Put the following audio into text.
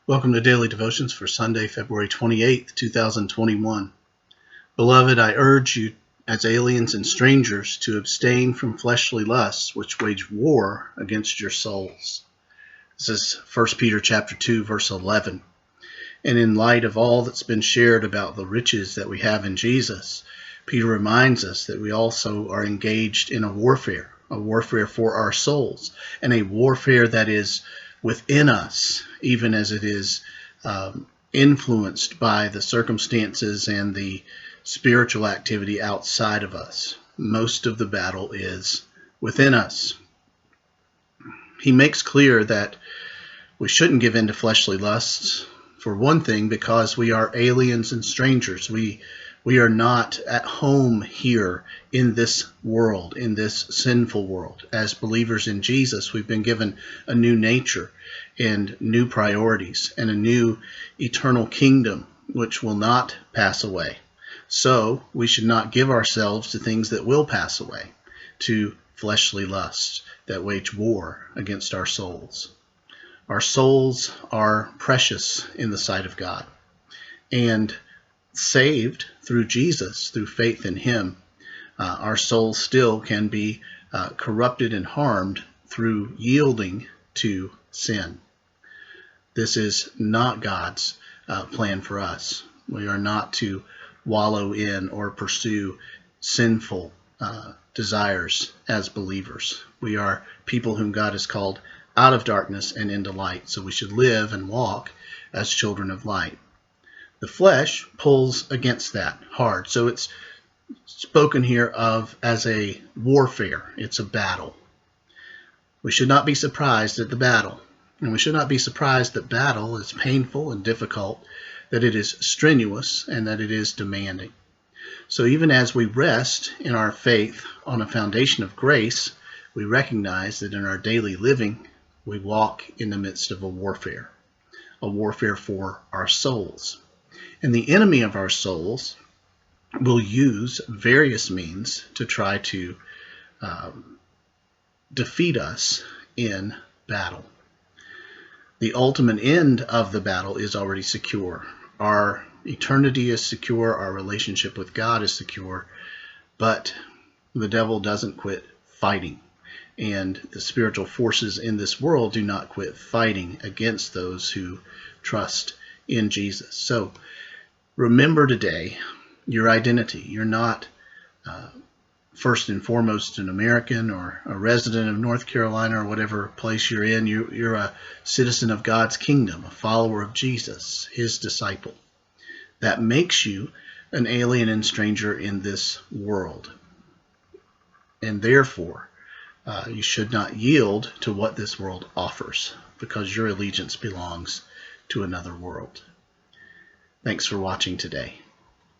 Welcome to Daily Devotions for Sunday, February 28th, 2021. Beloved, I urge you as aliens and strangers to abstain from fleshly lusts which wage war against your souls. This is 1 Peter chapter 2, verse 11. And in light of all that's been shared about the riches that we have in Jesus, Peter reminds us that we also are engaged in a warfare for our souls, and a warfare that is within us, even as it is influenced by the circumstances and the spiritual activity outside of us. Most of the battle is within us. He makes clear that we shouldn't give in to fleshly lusts, for one thing, because we are aliens and strangers. We are not at home here in this world, in this sinful world. As believers in Jesus, we've been given a new nature and new priorities and a new eternal kingdom which will not pass away. So we should not give ourselves to things that will pass away, to fleshly lusts that wage war against our souls. Our souls are precious in the sight of God, and saved through Jesus, through faith in Him, our souls still can be corrupted and harmed through yielding to sin. This is not God's plan for us. We are not to wallow in or pursue sinful desires as believers. We are people whom God has called out of darkness and into light, so we should live and walk as children of light. The flesh pulls against that hard. So it's spoken here of as a warfare. It's a battle. We should not be surprised at the battle. And we should not be surprised that battle is painful and difficult, that it is strenuous, and that it is demanding. So even as we rest in our faith on a foundation of grace, we recognize that in our daily living, we walk in the midst of a warfare for our souls. And the enemy of our souls will use various means to try to defeat us in battle. The ultimate end of the battle is already secure. Our eternity is secure. Our relationship with God is secure. But the devil doesn't quit fighting. And the spiritual forces in this world do not quit fighting against those who trust in Jesus. So remember today your identity. You're not first and foremost an American or a resident of North Carolina or whatever place you're in. You're a citizen of God's kingdom, a follower of Jesus, His disciple. That makes you an alien and stranger in this world. And therefore, you should not yield to what this world offers, because your allegiance belongs to another world. Thanks for watching today.